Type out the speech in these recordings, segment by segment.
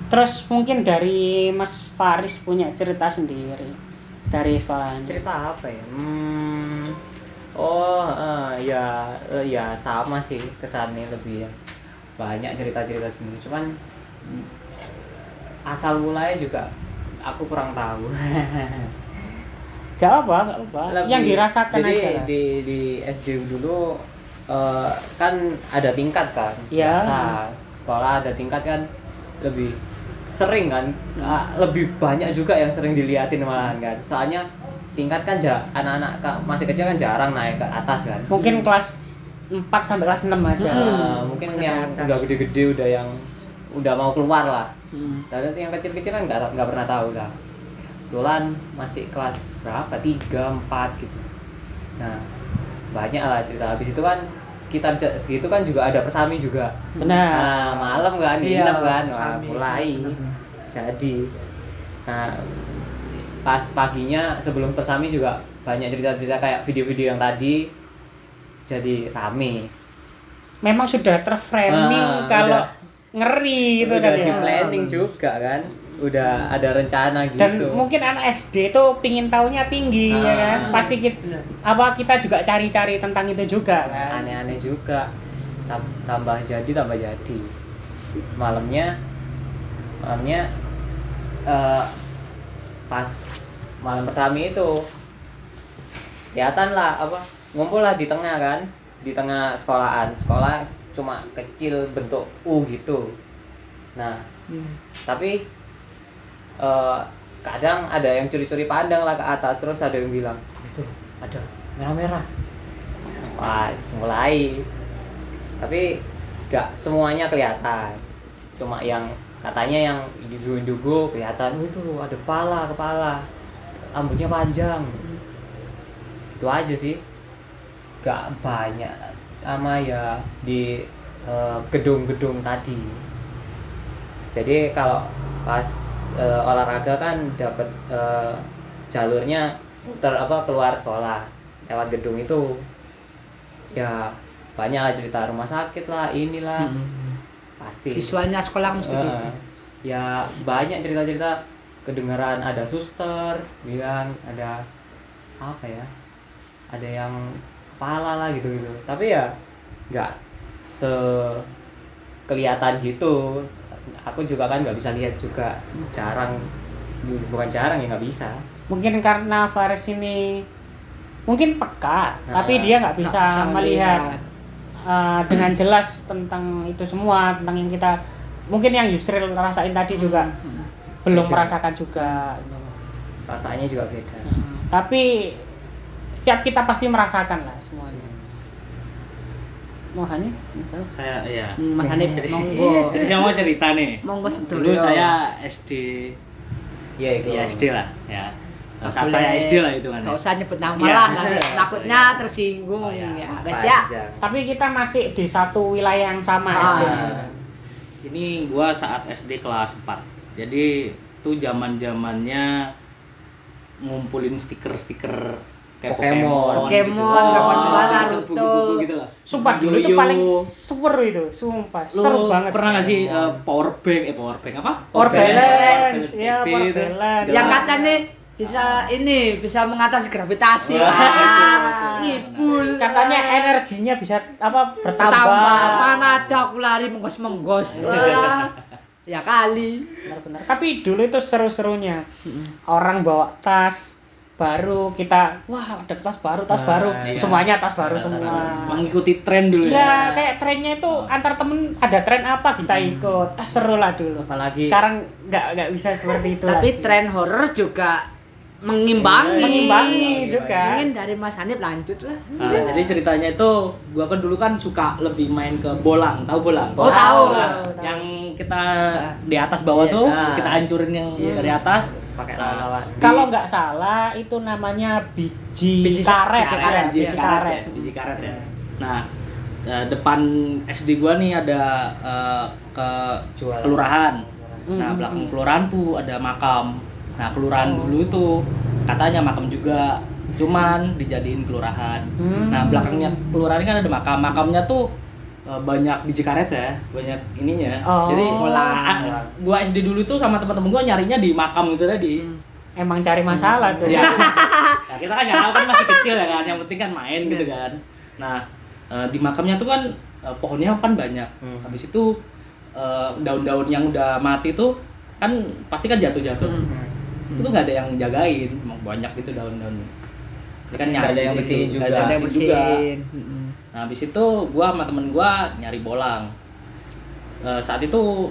Terus mungkin dari Mas Faris punya cerita sendiri dari sekolahnya. Cerita apa ya? Oh, ya sama sih kesannya lebih ya. Banyak cerita-cerita sebenarnya. Cuman asal mulanya juga aku kurang tahu. Gak apa. Yang dirasakan jadi aja. Lah. Di SD dulu kan ada tingkat kan. Ya. Biasa sekolah ada tingkat kan lebih sering kan. Lebih banyak juga yang sering diliatin malahan kan. Soalnya tingkat kan anak-anak masih kecil kan jarang naik ke atas kan. Mungkin kelas 4 sampai kelas 6 aja. Mungkin yang udah gede-gede udah yang udah mau keluar lah. Tapi yang kecil-kecil kan nggak pernah tahu lah. Kebetulan masih kelas berapa? 3, 4 gitu. Nah, banyak lah cerita. Habis itu kan sekitar segitu kan juga ada persami juga. Benar. Nah, malam kan, nginep kan. Wah, persami. mulai. Jadi, nah pas paginya sebelum persami juga banyak cerita-cerita kayak video-video yang tadi. Jadi rame. Memang sudah terframing kalau ngeri gitu udah kan ya. di planning juga kan. Udah ada rencana gitu. Dan mungkin anak SD itu pingin taunya tinggi ya kan. Pasti kita juga cari-cari tentang itu juga kan. Aneh-aneh juga. Tambah jadi. Malamnya pas malam persami itu kelihatan lah ngumpul lah di tengah kan, di tengah sekolah cuma kecil bentuk U gitu. Nah tapi kadang ada yang curi-curi pandang lah ke atas, terus ada yang bilang itu ada merah-merah. Wah, mulai. Tapi gak semuanya kelihatan, cuma yang katanya yang indigo kelihatan. Itu ada kepala rambutnya panjang, gitu aja sih. Gak banyak sama ya di gedung-gedung tadi. Jadi kalau pas olahraga kan dapat jalurnya keluar sekolah lewat gedung itu. Ya banyak lah cerita rumah sakit lah, inilah. Pasti Visualnya sekolah mesti gitu. Ya banyak cerita-cerita, kedengaran ada suster bilang ada apa ya, ada yang kepala lah gitu tapi ya nggak kelihatan gitu. Aku juga kan nggak bisa lihat juga, bukan jarang ya, nggak bisa. Mungkin karena Faris ini mungkin peka, tapi dia nggak bisa melihat dengan jelas tentang itu semua, tentang yang kita mungkin yang Yusril rasain tadi juga belum merasakan juga. Rasanya juga beda. Tapi setiap kita pasti merasakan lah semuanya. Mohani? Saya ya. Mas Hanif, monggo. Jadi saya mau cerita nih. Monggo Dulu saya SD. Ya itu. Ya SD lah ya. Saat saya SD lah itu kan. Gak usah nyebut nama Ya. lah, nanti takutnya tersinggung ya. Guys ya. Tapi kita masih di satu wilayah yang sama SD. Ini gua saat SD kelas 4. Jadi itu zaman-zamannya ngumpulin stiker-stiker kayak Pokemon. Dragon Ball, Naruto. Buku-buku gitu lah. Sumpah dulu itu paling seru itu, sumpah seru banget. Pernah nggak sih power bank apa? Power balance, ya PP power itu. balance. Yang katanya bisa mengatasi gravitasi. Ngibul. Katanya energinya bisa bertambah. Mana ada aku lari menggos. Ya kali. Benar-benar. Tapi dulu itu seru-serunya. Orang bawa tas baru, kita ada tas baru, iya. semuanya tas baru semua. Mengikuti tren dulu Ya, kayak trennya itu antar temen ada tren apa kita ikut. Seru lah dulu. Apalagi Sekarang nggak bisa seperti itu. Tapi lagi. tren horor juga mengimbangi juga. Ingin dari Mas Hanif lanjut lah. Nah, jadi ceritanya itu gua kan dulu kan suka lebih main ke bolang, tahu bolang? Oh, tahu. Nah, yang kita di atas bawah tuh kita hancurin yang dari atas pakai lawan-lawan. Kalau nggak salah itu namanya biji karet. Biji karet ya. Nah, depan SD gua nih ada ke kelurahan. Nah, belakang kelurahan tuh ada makam. Nah, kelurahan dulu itu katanya makam juga, cuman dijadiin kelurahan. Nah, belakangnya kelurahan kan ada makam. Makamnya tuh banyak biji karet ya, banyak ininya. Oh. Jadi Molang. gua SD dulu tuh sama teman-teman gua nyarinya di makam itu tadi. Emang cari masalah tuh. Ya. Ya kita kan nggak tahu kan masih kecil ya kan, yang penting kan main gitu kan. Nah di makamnya tuh kan pohonnya kan banyak. Habis itu daun-daun yang udah mati tuh kan pasti kan jatuh-jatuh. Itu nggak ada yang jagain, emang banyak gitu daun-daun. Ini kan Nggak ada yang di situ, bersihin juga. nggak ada Ada yang bersihin juga. bersihin. Nah habis itu gua sama temen gua nyari bolang. Saat itu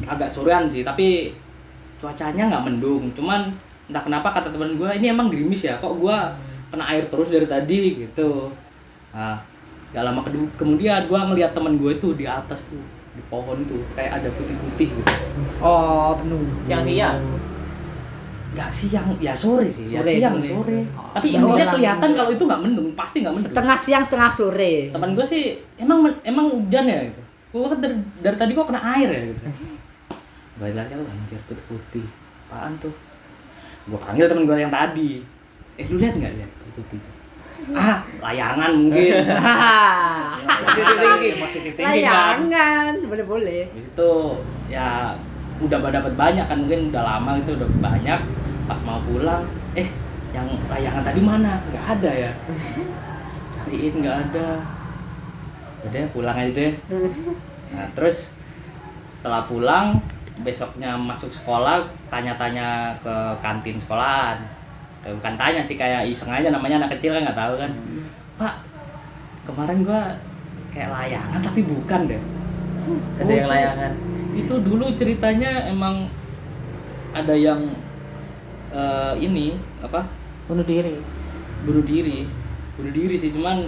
agak sorean sih, tapi cuacanya nggak mendung. Cuman entah kenapa kata temen gua ini emang gerimis ya, kok gua kena air terus dari tadi gitu. Nah gak lama kemudian gua ngeliat temen gua itu di atas tuh, di pohon tuh kayak ada putih-putih gitu. Oh, penuh. Siang-siang. Nggak siang, ya sore sih, ya Sore, siang sore. sore. Oh, Tapi siang intinya lah. kelihatan kalau itu nggak mendung, pasti nggak mendung. Setengah siang, setengah sore. Teman gue sih emang hujan ya gitu. Gue kan dari tadi kok kena air ya gitu. Balik lagi lu anjir putih-putih. Apaan tuh? Gue panggil temen gue yang tadi. Lu lihat nggak lihat putih? Ah, layangan mungkin. Positive thinking. Positive thinking kan. Layangan, boleh-boleh. Habis itu ya udah dapat banyak kan, mungkin udah lama itu udah banyak. Pas mau pulang, yang layangan tadi mana? Nggak ada ya. Cariin nggak ada. Udah pulang aja deh. Nah terus setelah pulang besoknya masuk sekolah tanya-tanya ke kantin sekolahan. Bukan tanya sih, kayak iseng aja, namanya anak kecil kan nggak tahu kan. Pak, kemarin gua kayak layangan tapi bukan deh. Ada yang layangan. Itu dulu ceritanya emang ada yang ini apa? Bunuh diri. Bunuh diri sih, cuman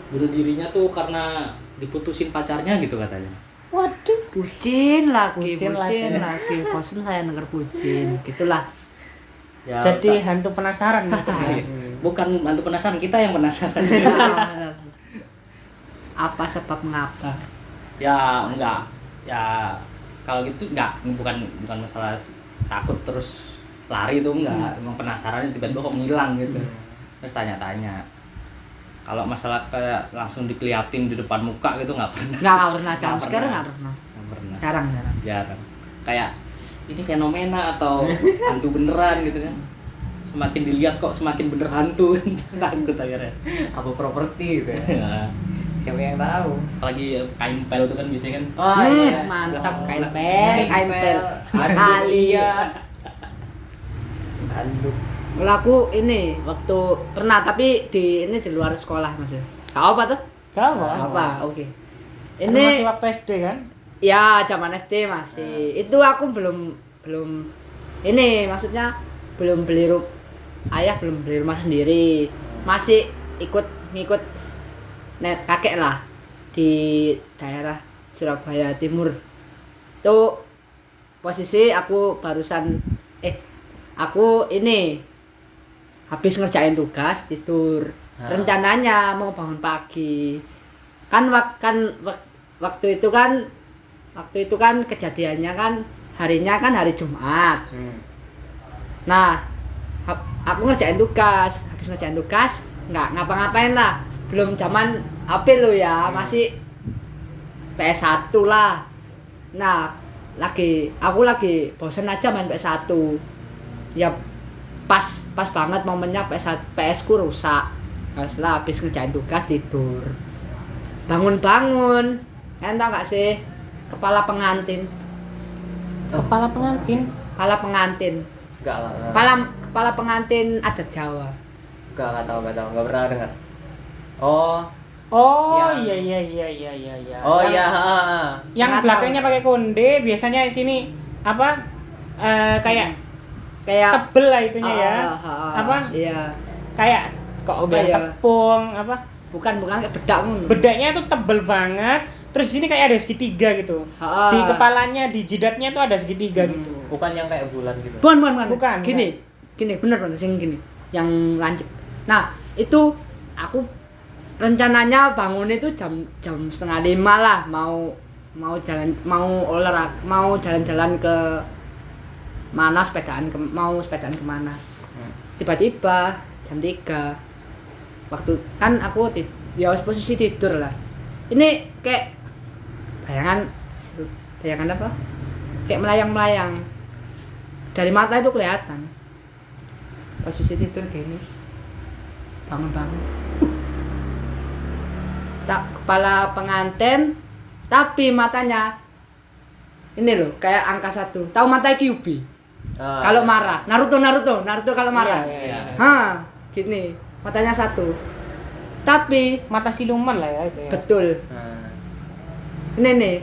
bunuh dirinya tuh karena diputusin pacarnya gitu katanya. Waduh. Bucin lagi, Bucin bucin lagi. lagi. Bosan saya denger bucin. Gitulah. Ya, Jadi hantu penasaran gitu. bukan bantu penasaran, kita yang penasaran. Apa sebab mengapa? Ya enggak, ya kalau gitu enggak, bukan masalah takut terus lari tuh enggak, emang penasaran tiba-tiba kok ngilang gitu. Terus tanya-tanya. Kalau masalah kayak langsung dikeliatin di depan muka gitu nggak pernah. Nggak pernah, Nggak jam sekarang pernah. nggak pernah. Nggak pernah. Jarang. Jarang. Kayak ini fenomena atau hantu beneran gitu kan. Semakin dilihat kok semakin bener hantu. Takut akhirnya. Apa properti gitu ya? Nah, Siapa yang tahu? apalagi kain pel itu kan biasanya kan. Oh iya. Mantap, kain Kain pel, kain pel. Anduk Kali. iya. Anduk. Kalau aku ini waktu pernah, tapi di luar sekolah Mas. Tahu apa tuh? Gak Tahu apa? Oke. Ini Ini masih waktu SD kan? ya zaman SD masih. Itu aku belum ini maksudnya belum beli ayah belum beli rumah sendiri. Masih ngikut kakek lah di daerah Surabaya Timur. Itu posisi aku barusan aku ini habis ngerjain tugas tidur. Rencananya mau bangun pagi. Waktu itu kan kejadiannya kan harinya kan hari Jumat. Nah, aku ngerjain tugas, habis ngerjain tugas nggak ngapa-ngapain lah. Belum zaman HP lo ya, masih PS1 lah. Nah, aku lagi bosan aja main PS1. Ya pas banget momennya PS ku rusak. Setelah habis ngerjain tugas tidur. Bangun. Kalian tau gak sih kepala pengantin? Kepala pengantin. Kepala pengantin. Enggak lah. Kepala pengantin adat Jawa. Enggak tahu, enggak pernah dengar. Oh, Oh Yang- iya. oh Yang- iya, Yang Nggak belakangnya pakai konde, biasanya di sini apa? Kayak Kayak tebel lah itunya ya. Apa? Iya. Kayak kok Apa bilang ya? tepung apa? Bukan kayak bedak ngono. Bedaknya tuh tebel banget. Terus di sini kayak ada segitiga gitu. Ha. Di kepalanya, di jidatnya tuh ada segitiga gitu. bukan yang kayak bulan gitu. Bukan. Gini, bener sing gini, yang lancip. Nah, itu aku rencananya bangun itu jam 4:30 lah, mau jalan-jalan ke mana mau sepedaan kemana. Tiba-tiba jam 3 waktu kan aku ya posisi tidur lah. Ini kayak bayangan apa? Kayak melayang-melayang. Dari mata itu kelihatan. Posisi tidur gini. Bangun-bangun. Tak kepala pengantin, tapi matanya ini loh kayak angka 1. Tahu mata Kyuubi? Kalau marah, Naruto kalau marah. Iya. Ha, gini, matanya 1. Tapi Mata siluman lah ya itu ya. betul. Nah, Ini nih,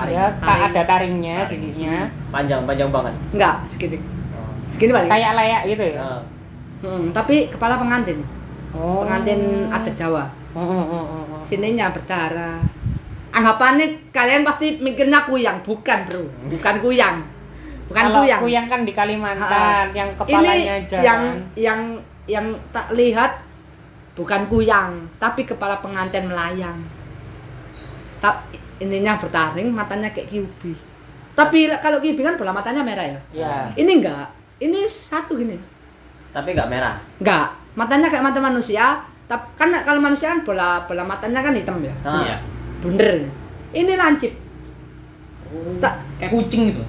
Ya, Taring. ada taringnya, giginya. panjang banget. enggak segini. Oh. Segini paling. Kayak layak gitu ya. Nah, Tapi kepala pengantin. Oh. Pengantin adat Jawa. Oh. Sininya berdarah. Anggapannya kalian pasti mikirnya kuyang, bukan bro, bukan kuyang, bukan Kalau kuyang. kuyang kan di Kalimantan, yang kepalanya Ini aja. yang tak lihat bukan kuyang, tapi kepala pengantin melayang. Ininya bertaring, matanya kayak Kyuubi. Tapi kalau Kyuubi kan bola matanya merah ya. Ya. Ini enggak, ini satu gini. tapi nggak merah. Enggak, matanya kayak mata manusia. Tapi kan kalau manusia kan bola matanya kan hitam ya. Nah, Iya. Bunder. Ini lancip. Tak, Kayak kucing gitu.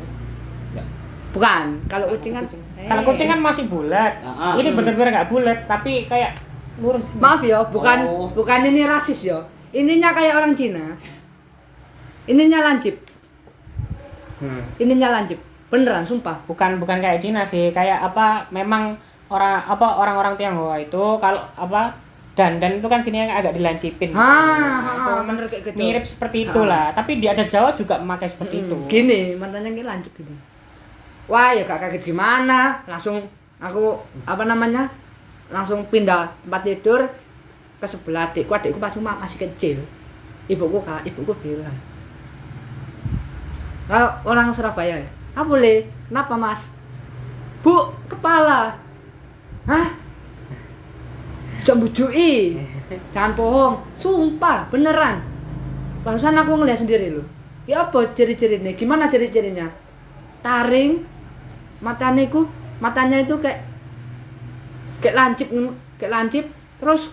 bukan. Kalau kucing kan Kalau kucing kan masih bulat. Ini bener-bener nggak bulat, tapi kayak lurus. maaf ya, bukan Oh. bukan ini rasis ya. Ininya kayak orang Cina. Ininya lancip. Ininya lancip. Beneran sumpah. Bukan kayak Cina sih, kayak apa? Memang orang-orang Tionghoa itu kalau apa dandan itu kan sini agak dilancipin. Itu Bener kayak gitu. mirip seperti itulah. Tapi di adat Jawa juga memakai seperti itu. Gini, matanya kayak lancip gini. Wah, ya gak kaget gimana. Langsung aku langsung pindah tempat tidur ke sebelah adikku pas cuma masih kecil. Ibuku bilang, kalau orang Surabaya ya, boleh, kenapa mas? Bu, kepala. Hah? Jangan bujui, jangan bohong, sumpah, beneran. Barusan aku ngeliat sendiri loh. Ya apa ciri-cirinya? Gimana ciri-cirinya? Taring, matanya itu kayak lancip, terus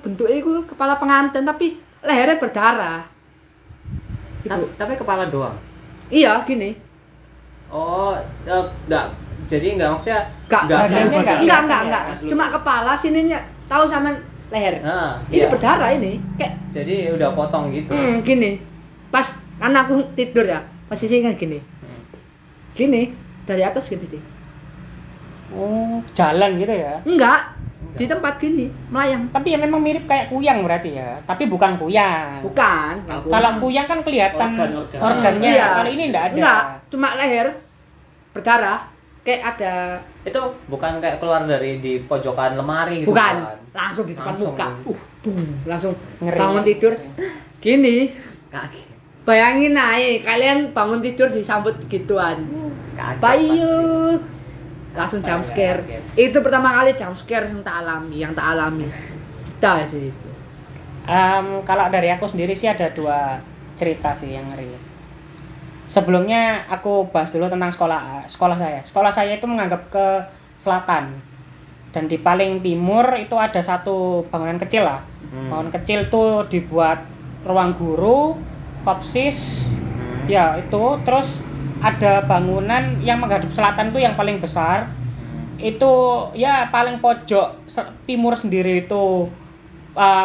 bentuknya itu kepala pengantin tapi lehernya berdarah. tapi kepala doang. Iya gini. Oh, enggak. Jadi enggak maksudnya badannya Enggak. Cuma kepala sininya tahu sama leher. Nah, Ini iya. berdarah ini. Kayak Jadi udah potong gitu. gini. Pas kan aku tidur ya, posisinya kan gini. Gini, dari atas gini sih. Oh, jalan gitu ya. Enggak. Di tempat gini, melayang. Tapi ya memang mirip kayak kuyang berarti ya. Tapi bukan kuyang. Bukan. Kalau kuyang kan kelihatan organnya. Iya. Kalau ini enggak ada. Enggak, cuma leher berdarah. Kayak ada Itu bukan kayak keluar dari di pojokan lemari gitu. bukan, langsung di depan Langsung. muka. Langsung Ngeri. bangun tidur. Gini, Kaget. bayangin aja kalian bangun tidur disambut gituan. Kaget. Bayu langsung jump scare. Kaget. Itu pertama kali jump scare yang tak alami. Dah sih itu. Kalau dari aku sendiri sih ada 2 cerita sih yang ngeri. Sebelumnya aku bahas dulu tentang sekolah saya. Sekolah saya itu menganggap ke selatan. Dan di paling timur itu ada satu bangunan kecil lah. Bangunan kecil tuh dibuat ruang guru, kopsis. Ya, itu terus ada bangunan yang menghadap selatan tuh yang paling besar. Itu ya paling pojok timur sendiri itu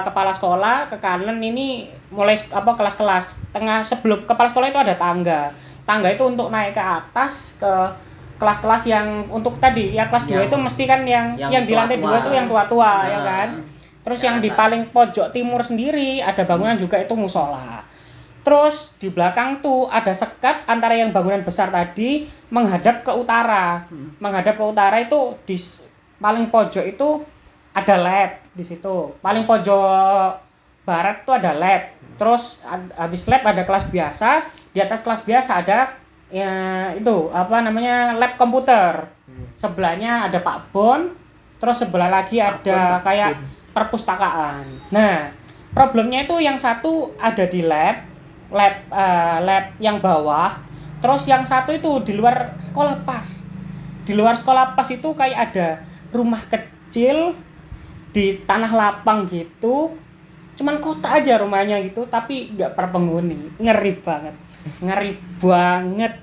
kepala sekolah, ke kanan ini mulai kelas-kelas. Tengah sebelum kepala sekolah itu ada tangga. Tangga itu untuk naik ke atas ke kelas-kelas yang untuk tadi ya kelas 2 itu mesti kan yang di lantai 2 itu yang tua-tua ya kan. Terus yang di paling pojok timur sendiri ada bangunan juga itu musola. Terus di belakang tuh ada sekat antara yang bangunan besar tadi menghadap ke utara. Menghadap ke utara itu di paling pojok itu ada lab di situ. Paling pojok barat tuh ada lab. Terus habis lab ada kelas biasa. Di atas kelas biasa ada ya itu lab komputer. Sebelahnya ada Pak Bon. Terus sebelah lagi ada kayak perpustakaan. Nah, problemnya itu yang satu ada di lab yang bawah. Terus yang satu itu di luar sekolah pas. Di luar sekolah pas itu kayak ada rumah kecil di tanah lapang gitu. cuman kota aja rumahnya gitu, tapi nggak per penghuni. Ngeri banget. Ngeri banget.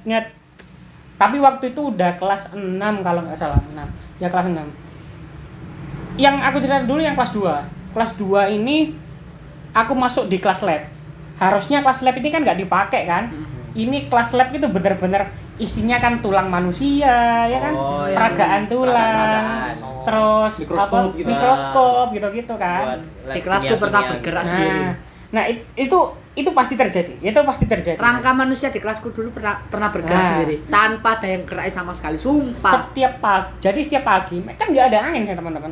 Tapi waktu itu udah kelas 6 kalau nggak salah, 6. Ya kelas 6. Yang aku cerita dulu yang kelas 2. Kelas 2 ini aku masuk di kelas lab. Harusnya kelas lab ini kan nggak dipakai kan. Ini kelas lab itu bener-bener isinya kan tulang manusia, ya kan? Peragaan tulang. Terus mikroskop gitu kan. Di kelasku pernah bergerak sendiri. Nah, itu pasti terjadi. Itu pasti terjadi. Rangka manusia di kelasku dulu pernah bergerak sendiri tanpa ada yang gerak sama sekali, sumpah. Setiap pagi kan nggak ada angin saya teman-teman.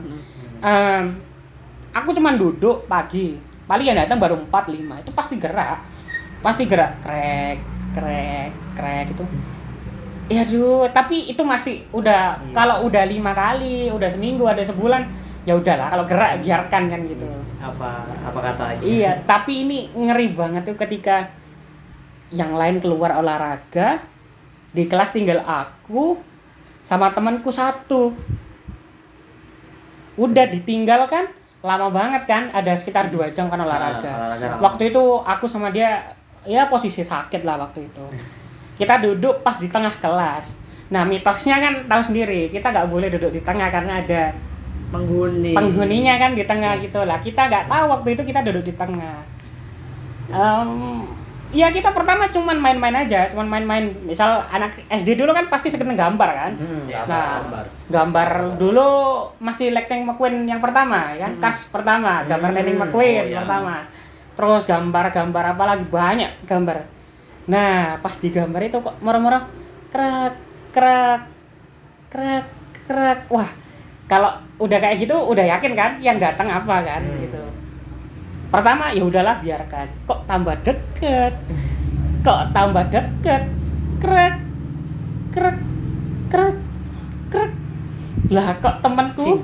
Aku cuman duduk pagi, paling yang datang baru 4-5, itu pasti gerak krek gitu. Ya aduh, tapi itu masih udah kalau udah 5 kali, udah seminggu, ada sebulan, ya udahlah kalau gerak biarkan kan gitu. Apa kata aja. Iya, tapi ini ngeri banget tuh ketika yang lain keluar olahraga, di kelas tinggal aku sama temanku satu. Udah ditinggal kan, lama banget kan, ada sekitar 2 jam kan olahraga. Waktu itu aku sama dia ya posisi sakit lah waktu itu. Kita duduk pas di tengah kelas. Nah mitosnya kan tahu sendiri, kita nggak boleh duduk di tengah karena ada penghuninya kan di tengah gitu lah. Kita nggak tahu waktu itu kita duduk di tengah. Ya kita pertama cuman main-main aja, misal anak SD dulu kan pasti seneng gambar kan. Gambar dulu masih Lightning McQueen yang pertama kan, tas pertama, gambar Lightning McQueen pertama. Terus gambar apa lagi, banyak gambar. Nah, pas digambar itu kok moro-moro krek. Wah, kalau udah kayak gitu udah yakin kan yang datang apa kan gitu. Pertama ya udahlah biarkan. Kok tambah deket. Krek. Lah kok temanku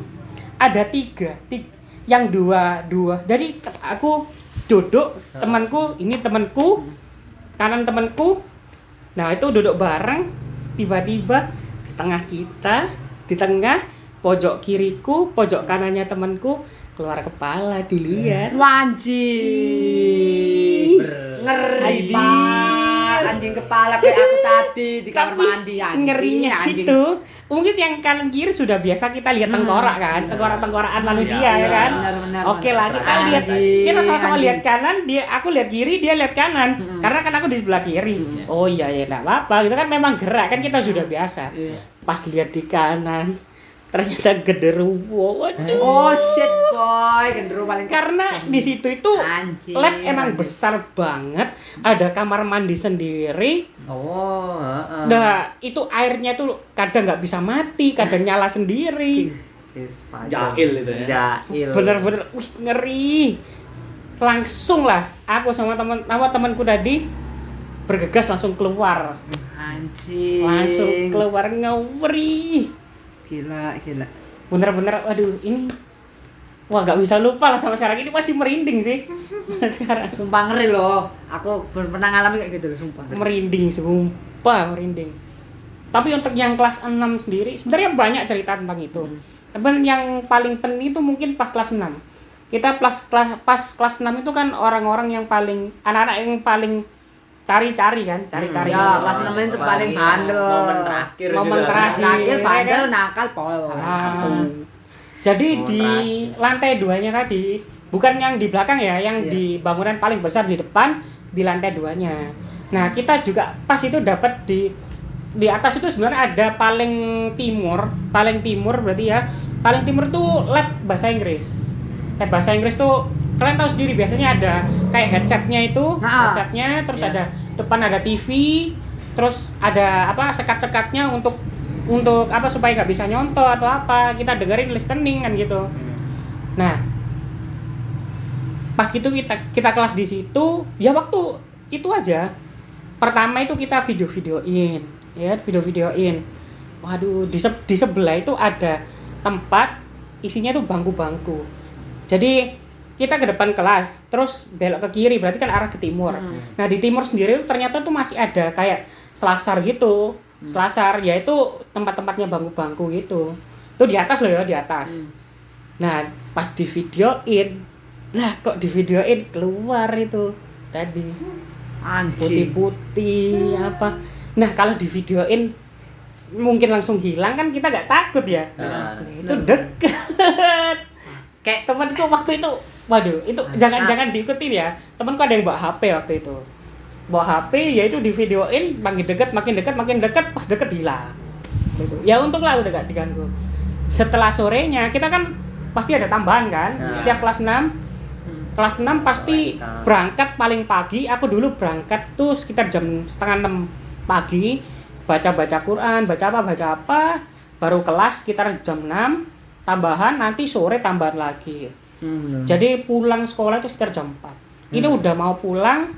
ada 3. Yang dua. Jadi aku duduk, temanku, kanan temanku. Nah, itu duduk bareng, tiba-tiba di tengah kita, di tengah pojok kiriku, pojok kanannya temanku, keluar kepala dilihat. Wajib. Ngeri Pak. Anjing kepala kayak aku tadi di kamar mandi anjing. Ngerinya anjing. itu mungkin yang kanan kiri sudah biasa kita lihat tengkorak kan, tengkorak-tengkorakan manusia ya kan. Benar. Oke lah, kita lihat, kita sama-sama lihat kanan, aku lihat kiri, dia lihat kanan. Karena kan aku di sebelah kiri. Oh iya ya enggak apa-apa, gitu kan memang gerak kan kita sudah biasa. Pas lihat di kanan, ternyata genderuwo. Waduh. Oh shit boy, genderuwo paling karena di situ itu lab emang besar banget, ada kamar mandi sendiri. Nah itu airnya tuh kadang nggak bisa mati, kadang nyala sendiri. Jahil itu ya. Bener-bener, ngeri. Langsung lah aku sama temanku tadi bergegas langsung keluar. Anjing. Langsung keluar, ngeri. Gila. Bener-bener, waduh ini, wah nggak bisa lupa lah sama sekarang ini masih merinding sih sekarang. Sumpah ngeri loh, aku belum pernah ngalamin kayak gitu loh, sumpah. Merinding. Tapi untuk yang kelas 6 sendiri, sebenarnya banyak cerita tentang itu. Tapi yang paling penting itu mungkin pas kelas 6. Kita pas kelas 6 itu kan orang-orang yang paling, anak-anak yang paling cari-cari. Ya, kelas 6 itu paling bandel. Momen terakhir bandel, nakal, pol. Jadi di lantai 2-nya tadi, bukan yang di belakang ya, yang di bangunan paling besar di depan, di lantai 2-nya. Nah, kita juga pas itu dapat di atas itu sebenarnya ada paling timur berarti ya. Paling timur tuh lab bahasa Inggris. Lab bahasa Inggris tuh kalian tahu sendiri biasanya ada kayak headsetnya, terus ada depan ada TV, terus ada apa sekat-sekatnya untuk apa supaya nggak bisa nyontoh atau apa, kita dengerin listening kan gitu. Nah pas gitu kita kelas di situ ya, waktu itu aja pertama itu kita video-videoin. Waduh, di sebelah itu ada tempat isinya tuh bangku-bangku. Jadi kita ke depan kelas, terus belok ke kiri, berarti kan arah ke timur. Nah di timur sendiri ternyata tuh masih ada kayak selasar gitu. Selasar, yaitu tempat-tempatnya bangku-bangku gitu. Itu di atas loh ya, di atas. Nah pas di videoin, Lah kok di videoin keluar itu tadi Anjing. putih-putih apa. Nah kalau di videoin mungkin langsung hilang kan kita nggak takut ya. Nah, Itu deket. Kayak temanku waktu itu, waduh itu jangan diikutin ya. Temanku ada yang bawa HP waktu itu. Bawa HP ya itu di videoin makin dekat pas deket hilang. Gitu. Ya untunglah udah gak diganggu. Setelah sorenya kita kan pasti ada tambahan kan. Nah. Setiap kelas 6 pasti Kelas 6. berangkat paling pagi. Aku dulu berangkat tuh sekitar jam setengah 6 pagi, baca Quran, baca apa, baru kelas sekitar jam 6, tambahan nanti sore tambahan lagi. Jadi pulang sekolah itu sekitar jam 4. Ini udah mau pulang,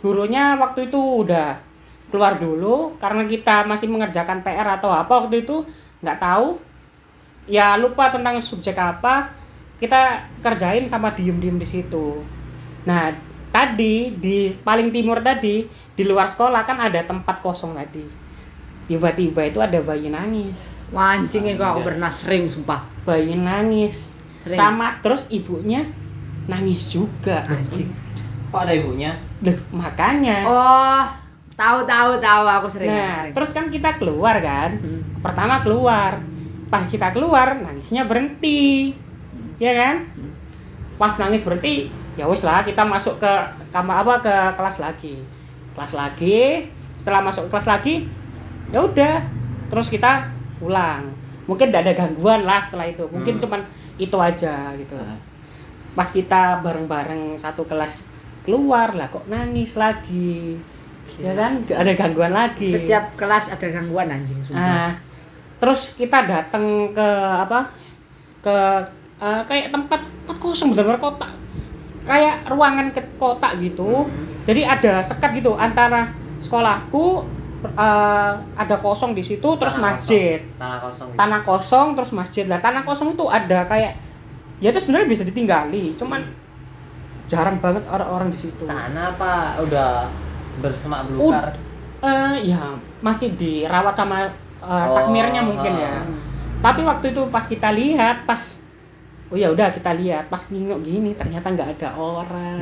gurunya waktu itu udah keluar dulu karena kita masih mengerjakan PR atau apa waktu itu nggak tahu. Ya lupa tentang subjek apa. Kita kerjain sama diem-diem di situ. Nah, tadi di paling timur tadi di luar sekolah kan ada tempat kosong tadi. Tiba-tiba itu ada bayi nangis. Wah, anjing kok aku pernah sering sumpah. Bayi nangis. Sering. Sama terus ibunya nangis juga. Anjing. kok ada ibunya? Loh, makanya. Oh, tahu aku sering. Nah, sering. terus kan kita keluar kan. Hmm. Pertama keluar. Pas kita keluar, nangisnya berhenti. Ya kan? Pas nangis berhenti, ya wis lah kita masuk ke kamar ke kelas lagi. Kelas lagi. Setelah masuk ke kelas lagi, ya udah. Terus kita pulang. Mungkin tidak ada gangguan lah setelah itu. Mungkin cuman itu aja gitu. Pas kita bareng-bareng satu kelas keluar lah kok nangis lagi. Ya kan? Gak ada gangguan lagi. Setiap kelas ada gangguan anjing sumpah. Nah, terus kita datang ke kayak tempat kosong benar-benar kotak, kayak ruangan ke kotak gitu. Jadi ada sekat gitu antara sekolahku, ada kosong di situ, terus Tanah masjid. kosong. Tanah kosong terus masjid lah. Tanah kosong tuh ada kayak ya itu sebenarnya bisa ditinggali, cuman jarang banget orang-orang di situ. Tanah apa udah bersemak belukar? Ya masih dirawat sama takmirnya mungkin ya. Tapi waktu itu pas kita lihat, oh ya udah kita lihat, pas nengok gini ternyata nggak ada orang.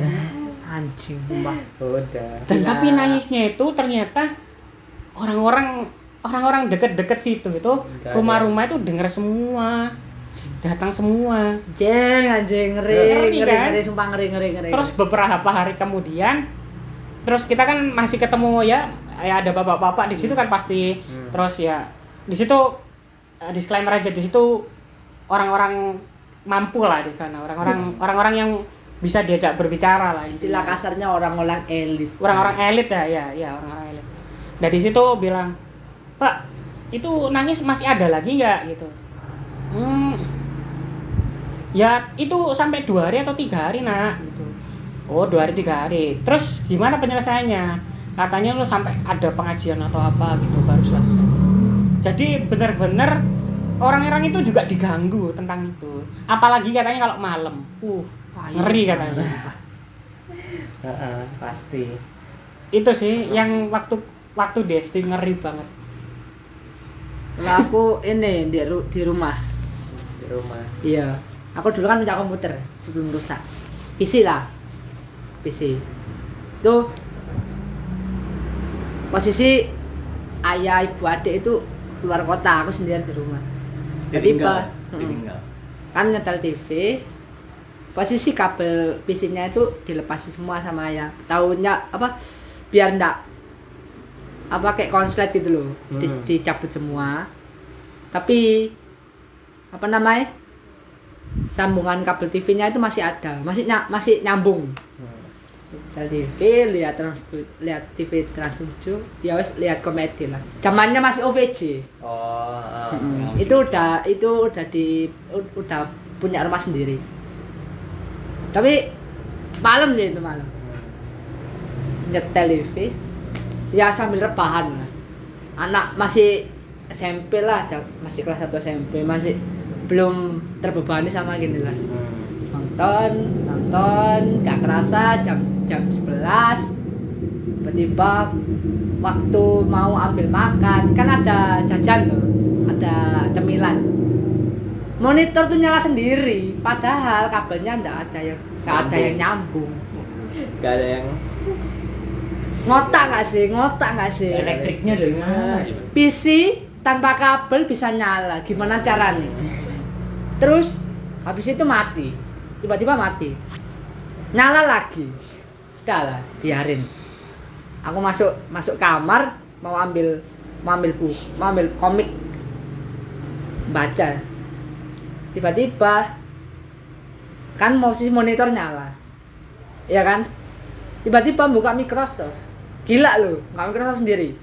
Anjing sumpah. Udah. Dan Gila. tapi nangisnya itu ternyata orang-orang deket-deket situ itu Nggak rumah-rumah itu denger semua, datang semua. Anjing ngeri kan? sumpah ngeri. Terus beberapa hari kemudian, terus kita kan masih ketemu ya ada bapak-bapak di situ kan pasti. Terus ya di situ disclaimer aja, di situ orang-orang mampu lah di sana, orang-orang yang bisa diajak berbicara lah. istilah kasarnya orang-orang elit. Orang-orang elit ya orang-orang elit. Nah di situ bilang, Pak itu nangis masih ada lagi nggak gitu? Ya itu sampai 2 hari atau 3 hari nak gitu. Oh 2 hari 3 hari. Terus gimana penyelesaiannya? Katanya lo sampai ada pengajian atau apa gitu baru selesai. Jadi benar-benar orang-orang itu juga diganggu tentang itu. Apalagi katanya kalau malam. Ngeri katanya. Pasti. Itu sih yang waktu di SD ngeri banget. Kalau aku ini di rumah. Di rumah. Iya. Aku dulu kan punya komputer sebelum rusak. PC lah. PC. Tuh posisi ayah ibu adik itu luar kota, aku sendirian di rumah. Ditinggal. Kan nyetel TV. Posisi kabel PC-nya itu dilepasin semua sama ayah. Tahunya apa? Biar enggak kayak konslet gitu loh. Dicabut semua. Tapi apa namanya? Sambungan kabel TV-nya itu masih ada, masih nyambung. TV lihat TV Trans 7, ya wes lihat komedi lah. Zamannya masih OVJ. Itu udah punya rumah sendiri. Tapi malam sih itu malam. Nyetel TV, ya sambil rebahan lah. Anak masih SMP lah, masih kelas 1 SMP, masih belum terbebani sama gini lah. Nonton, gak kerasa jam 11 tiba-tiba waktu mau ambil makan kan ada jajan loh, ada cemilan. Monitor tuh nyala sendiri, padahal kabelnya nggak ada yang nggak ada yang nyambung. Nggak ada yang Ngotak nggak sih? Elektriknya dari mana? Coba? PC tanpa kabel bisa nyala, gimana caranya? Terus habis itu mati, tiba-tiba mati, nyala lagi, udah lah, biarin. Aku masuk kamar, mau ambil buku, mau ambil komik, baca. Tiba-tiba kan posisi monitor nyala, ya kan? Tiba-tiba buka Microsoft, gila lu, buka Microsoft sendiri,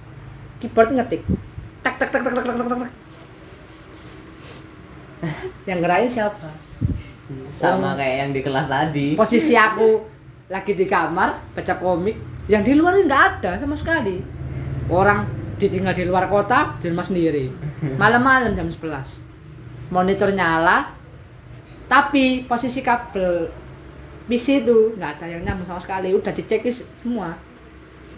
keyboard ngetik, tak tak tak tak tak tak tak tak. Yang ngerain siapa? sama kayak yang di kelas tadi. Posisi aku lagi di kamar baca komik, yang di luar nggak ada sama sekali. Orang ditinggal di luar kota, di rumah sendiri. Malam-malam jam 11. Monitor nyala, tapi posisi kabel PC itu nggak ada yang nyambung sama sekali. Udah dicek semua.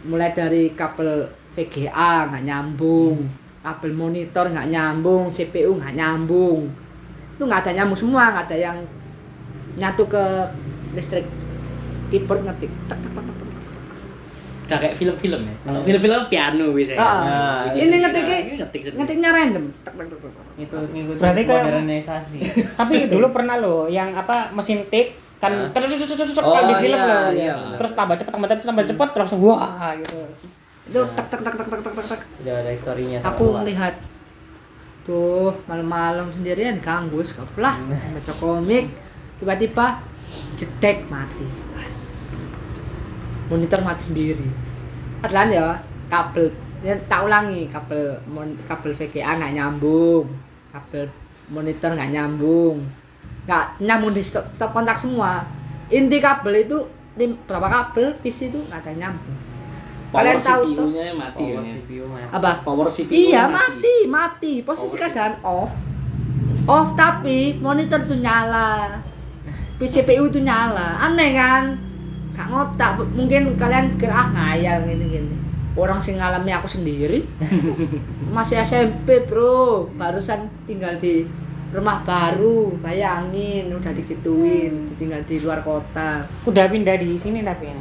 Mulai dari kabel VGA nggak nyambung, kabel monitor nggak nyambung, CPU nggak nyambung. Itu nggak ada nyambung semua, nggak ada yang nyatu ke listrik. Keyboard ngetik tak tak tak tak tak. Udah kayak film-film ya. Kalau film-film piano biasanya. Ah, ini ngetiknya random. Tak tak tak tak. Itu ngikutin Berarti kayak- modernisasi. Tapi dulu pernah loh yang apa mesin tik kan Hah? kalau Oh, di film iya, loh. iya. Terus tambah cepat terus langsung wah gitu. Itu tak tak tak tak tak tak tak tak. Udah ada historinya sama Aku Wak. melihat tuh malam-malam sendirian ganggu lah baca komik, tiba-tiba jedek mati. Monitor mati sendiri. Adalah ya kabel, ya tak ulangi, kabel VGA nggak nyambung, kabel monitor nggak nyambung, di stop kontak semua. Inti kabel itu berapa kabel PC itu nggak ada yang nyambung. Kalian tahu tuh? CPU-nya mati Power ya. CPU mati. Apa? Power CPU. Iya mati. Posisi keadaan off tapi monitor tuh nyala, CPU tuh nyala. Aneh kan? Gak ngotak. Mungkin kalian kira ngayal gini. Orang sing ngalami aku sendiri. Masih SMP bro, barusan tinggal di rumah baru, bayangin udah digituin, tinggal di luar kota. Udah pindah di sini tapi ya.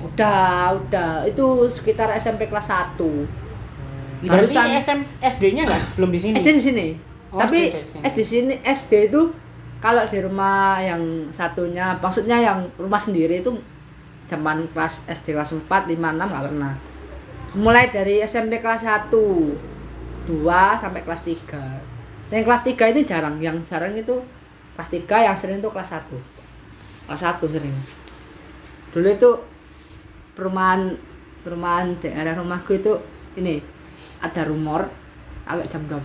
Udah. Itu sekitar SMP kelas 1. Berarti Barusan SD-nya nggak belum di sini. SD di sini. Oh, Tapi SD di sini. SD itu kalau di rumah yang satunya, maksudnya yang rumah sendiri itu zaman kelas SD kelas 4, 5, 6 nggak pernah. Mulai dari SMP kelas 1, 2 sampai kelas 3. Yang kelas 3 itu jarang, yang jarang itu kelas 3, yang sering itu kelas 1. Kelas 1 sering. Dulu itu perumahan daerah rumahku itu ini ada rumor kalau jam 12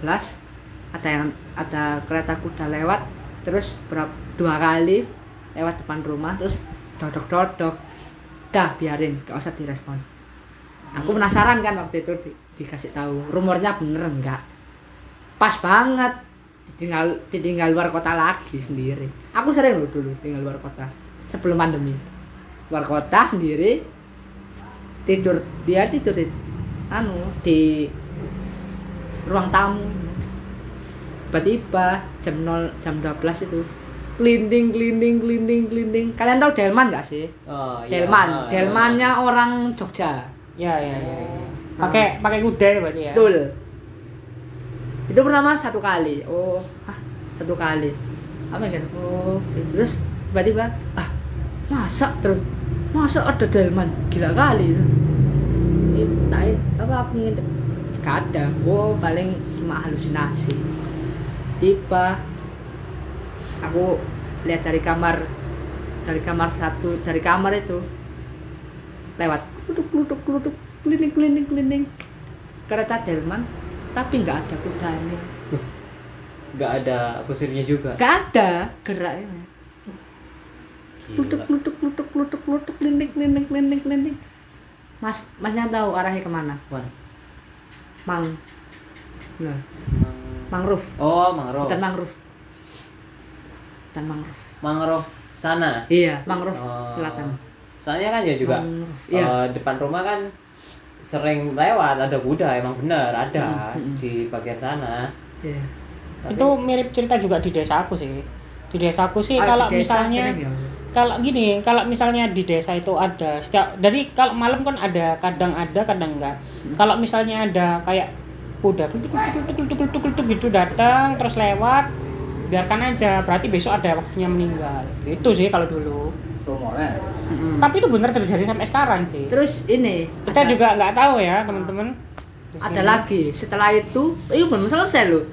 ada kereta kuda lewat, terus 2 kali lewat depan rumah, terus dodok. Dah biarin, gak usah direspon. Aku penasaran kan waktu itu dikasih tahu rumornya bener enggak. Pas banget, ditinggal luar kota lagi sendiri. Aku sering loh dulu tinggal luar kota sebelum pandemi. Luar kota sendiri, tidur di ruang tamu. Tiba-tiba jam 12 itu glinding. Kalian tahu delman nggak sih? Oh, iya. Delmannya orang Jogja. Ya. Pakai kuda ya berarti ya. Betul. Itu pertama 1 kali. Satu kali. Apa kan? Terus tiba-tiba masa ada delman? Gila kali. Aku ngintip. Gak ada. Paling cuma halusinasi. Tiba aku lihat dari kamar itu lewat kluduk keliling kereta delman, tapi nggak ada kudanya, Nggak ada kusirnya juga. nggak ada geraknya. Kluduk keliling. Masnya tahu arahnya kemana? Mana? Mangrove. Oh, mangrove. Bukan mangrove. Mangrove sana. Iya, mangrove Oh. selatan. Soalnya kan ya juga Mangrove, iya. depan rumah kan sering lewat ada kuda, emang benar ada di bagian sana. Iya. Tapi- Itu mirip cerita juga di desa aku sih. Di desa aku sih kalau Di desa misalnya sering ya? kalau gini, kalau misalnya di desa itu ada setiap dari kalau malam kan ada kadang enggak. Kalau misalnya ada kayak kuda tuk gitu datang terus lewat, biarkan aja, berarti besok ada waktunya meninggal. Itu sih kalau dulu. rumornya. Tapi itu benar terjadi sampai sekarang sih. Terus ini Kita juga nggak tahu ya, teman-teman. Di ada sini. lagi setelah itu, belum selesai loh.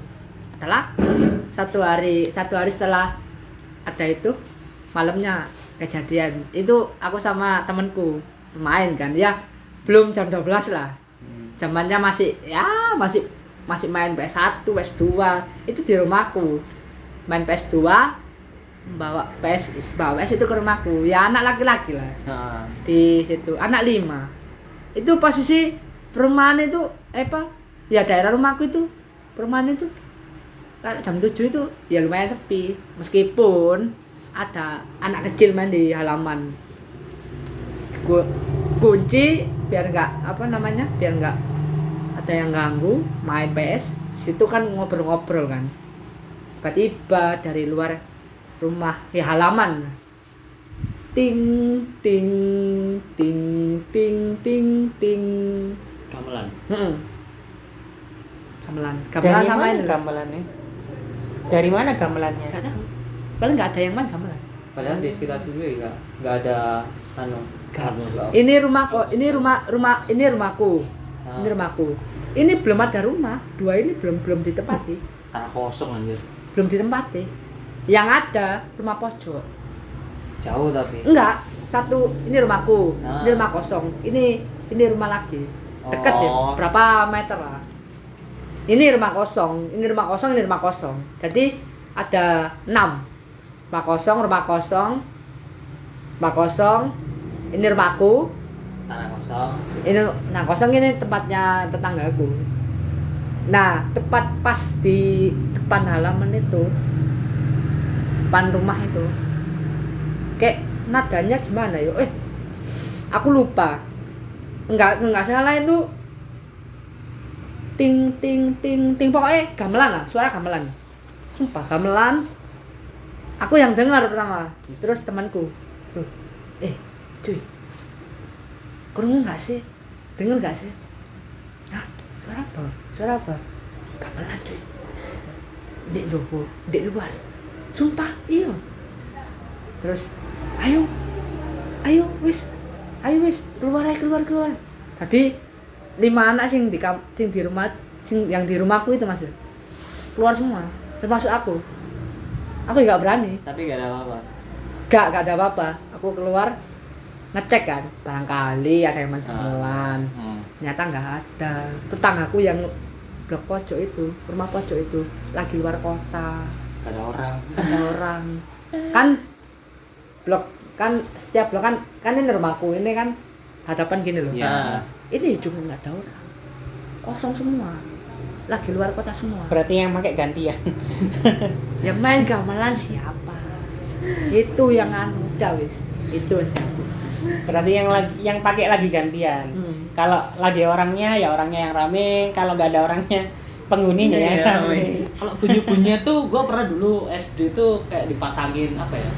Ada lagi satu hari setelah ada itu malamnya kejadian itu aku sama temanku main kan ya, belum jam 12 lah, zamannya masih main PS1 PS2 itu di rumahku, main PS2 bawa PS itu ke rumahku ya, anak laki-laki lah di situ, anak 5 itu posisi perumahan itu ya daerah rumahku itu perumahan itu jam 7 itu ya lumayan sepi, meskipun ada anak kecil main di halaman. Kunci biar nggak biar nggak ada yang ganggu main PS. Situ kan ngobrol-ngobrol kan. Tiba-tiba dari luar rumah halaman. Ting ting ting ting ting ting. Gamelan. Gamelan Dari sama mana ini. gamelannya? Dari mana gamelannya? Nggak tahu. Paling nggak ada yang main gamelan. Padahal di sekitar situ nggak ada Ini rumahku, ini rumahku. Ini rumahku. Ini belum ada rumah. 2 ini belum ditempati. Tanah kosong anjir. Belum ditempati. Yang ada rumah pojok. jauh tapi Enggak, satu ini rumahku. Nah. Ini rumah kosong. Ini rumah lagi. Dekat ya, Oh. berapa meter lah. Ini rumah kosong, ini rumah kosong, ini rumah kosong. Jadi ada 6. Rumah kosong, ini rumahku, tanah kosong. ini tempatnya tetanggaku. Nah, tepat pas di depan halaman itu, depan rumah itu, kayak nadanya gimana ya? Aku lupa. Enggak salah itu. Ting ting ting ting, pokoknya gamelan lah, suara gamelan. Sumpah gamelan. Aku yang dengar pertama, terus temanku, cuy, kurung nggak sih, dengar nggak sih? Hah, suara apa? Gamelan cuy, di luar, sumpah iya. Terus, ayo wis, keluar. Tadi 5 anak yang di rumahku itu Mas, keluar semua, termasuk aku. Aku nggak berani. Tapi nggak ada apa-apa. Gak ada apa-apa. Aku keluar ngecek kan, barangkali ada yang main gamelan. Ternyata nggak ada. Tetanggaku yang blok pojok itu, rumah pojok itu lagi luar kota. Nggak ada orang. Nggak ada orang. Kan blok kan setiap blok kan ini rumahku ini kan hadapan gini loh. Ya. Ini juga nggak ada orang. Kosong semua. Lagi luar kota semua. Berarti yang pakai gantian. Yang main gamelan siapa? Itu yang udah wis. Itu wis aku. Berarti yang pakai lagi gantian. Kalau lagi orangnya ya orangnya yang rame, kalau nggak ada orangnya penghuninya yang rame. Kalau bunyi-bunyinya tuh gua pernah dulu SD tuh kayak dipasangin apa ya?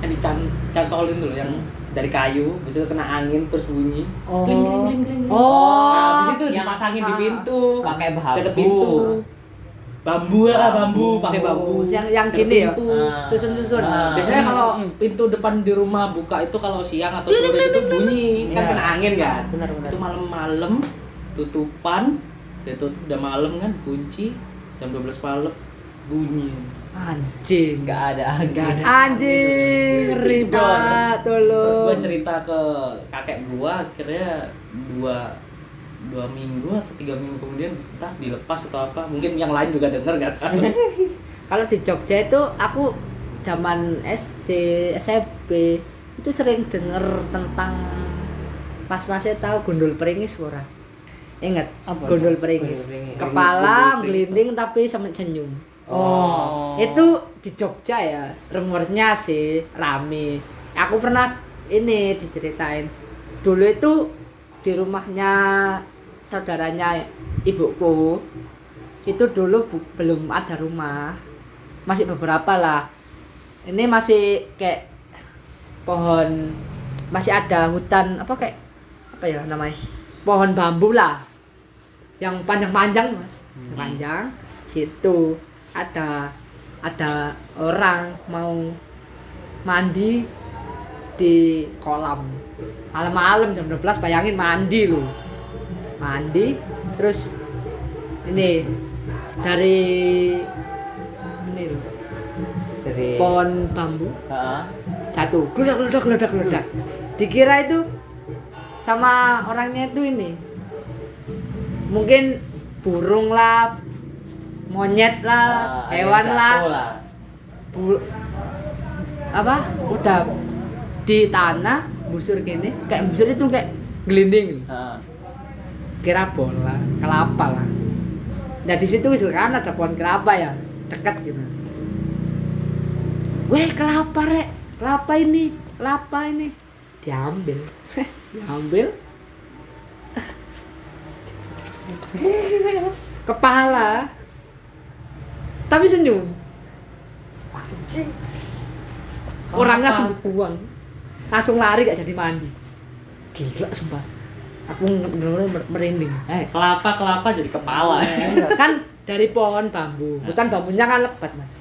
Kayak dicantolin dulu yang dari kayu, bisa kena angin terus bunyi. Oh. Kling. Oh. Nah, habis itu dipasangin di pintu. Pakai Deket bambu. pintu. Bambu, pakai bambu. Yang Deket gini ya. pintu. Susun-susun. Biasanya kalau pintu depan di rumah buka itu kalau siang atau sore itu bunyi, kan Iya. kena angin kan. Benar. Itu malam-malam tutupan, udah malam kan, kunci jam 12 malam bunyi. Anjing. Nggak ada. Anjing, ngeri banget Terus gua tolong. cerita ke kakek gua, akhirnya 2 minggu atau 3 minggu kemudian entah dilepas atau apa, mungkin yang lain juga denger gak tahu. Kalau di Jogja itu aku zaman SD, SMP itu sering denger tentang pas-pasnya tahu Gundul Pringis ora? Ingat? Apa? Gundul Pringis. Gundul Pringis. Kepala Gundul Pringis gelinding tapi senyum. Oh. Itu di Jogja ya, rumornya sih rame. Aku pernah ini diceritain. Dulu itu di rumahnya saudaranya ibuku. Itu dulu belum ada rumah. Masih beberapa lah. Ini masih kayak pohon, masih ada hutan apa ya namanya, pohon bambu lah yang panjang-panjang mas, panjang. Situ ada orang mau mandi di kolam malam-malam jam 12, bayangin mandi loh, mandi terus ini dari ini loh, Dari pohon bambu Heeh. jatuh, geledak. Dikira itu sama orangnya itu ini, mungkin burung lah, monyet lah, ada yang hewan jatuh lah. Apa? Udah di tanah busur gini, kayak busur itu kayak gelinding. Heeh. Kira bola, kelapa lah. Nah di situ itu kan ada pohon kelapa ya, dekat gitu. Weh kelapa rek, kelapa ini, diambil, diambil. Kepala, tapi senyum. Orangnya langsung dibuang, langsung lari gak jadi mandi. Gila sumpah, aku bener-bener merinding. Kelapa jadi kepala. Kan dari pohon bambu, hutan bambunya kan lebat mas,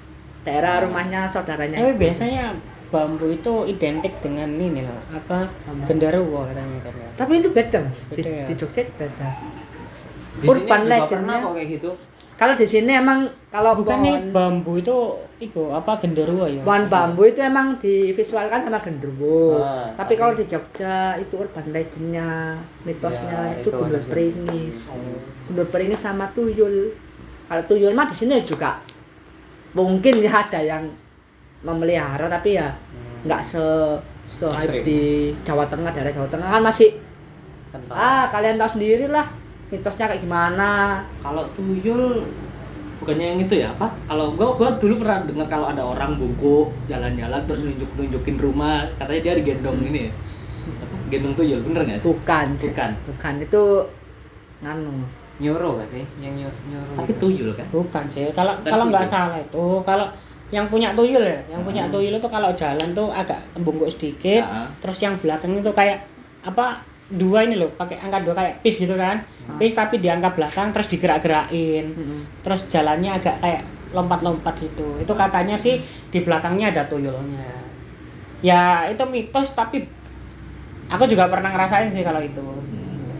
daerah rumahnya saudaranya. Tapi biasanya bambu itu identik dengan ini loh, apa genderuwo katanya kan ya. Tapi itu beda mas, Beda ya? di Jogja itu beda. Di sini Urban juga legendnya, pernah kok kayak gitu. kalau di sini emang kalau Bukannya pohon bambu itu apa genderuwo ya? pohon bambu itu emang divisualkan sama genderuwo. Tapi kalau di Jogja itu urban legendnya, mitosnya Ya, itu itu Gundul ada Pringis. Gundul Pringis sama tuyul. Kalau tuyul mah di sini juga mungkin ya ada yang memelihara, tapi ya nggak se hype Ekstrim. di Jawa Tengah, daerah Jawa Tengah kan masih Kental. kalian tahu sendiri lah mitosnya kayak gimana. Kalau tuyul bukannya yang itu ya apa? Kalau gua dulu pernah dengar kalau ada orang bungkuk jalan-jalan terus nunjukin rumah, katanya dia digendong ini ya. Apa? Gendong tuyul, bener nggak? Bukan itu nganu. Nyuruh gak sih? Yang nyuruh. Tapi tuyul kan? Bukan sih. Kalau Kan nggak tuyul. salah itu, kalau yang punya tuyul ya, yang punya tuyul itu kalau jalan tuh agak bungkuk sedikit, Nah. terus yang belakang itu kayak apa? Dua ini loh, pakai angka 2 kayak pis gitu kan. Pis tapi di angka belakang terus digerak-gerakin. Terus jalannya agak kayak lompat-lompat gitu. Itu katanya sih di belakangnya ada tuyulnya. Ya itu mitos, tapi aku juga pernah ngerasain sih kalau itu.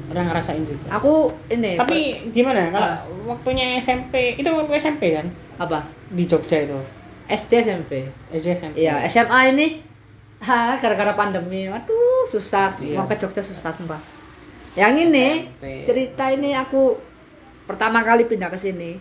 Pernah ngerasain juga. Aku ini Tapi gimana kalau waktunya SMP, itu waktu SMP kan apa? di Jogja itu. SD SMP. SD SMP. Iya, SMA ini gara-gara pandemi. Waduh, susah. Iya. Mau ke Jogja susah sumpah. Yang ini SMP. cerita ini aku pertama kali pindah ke sini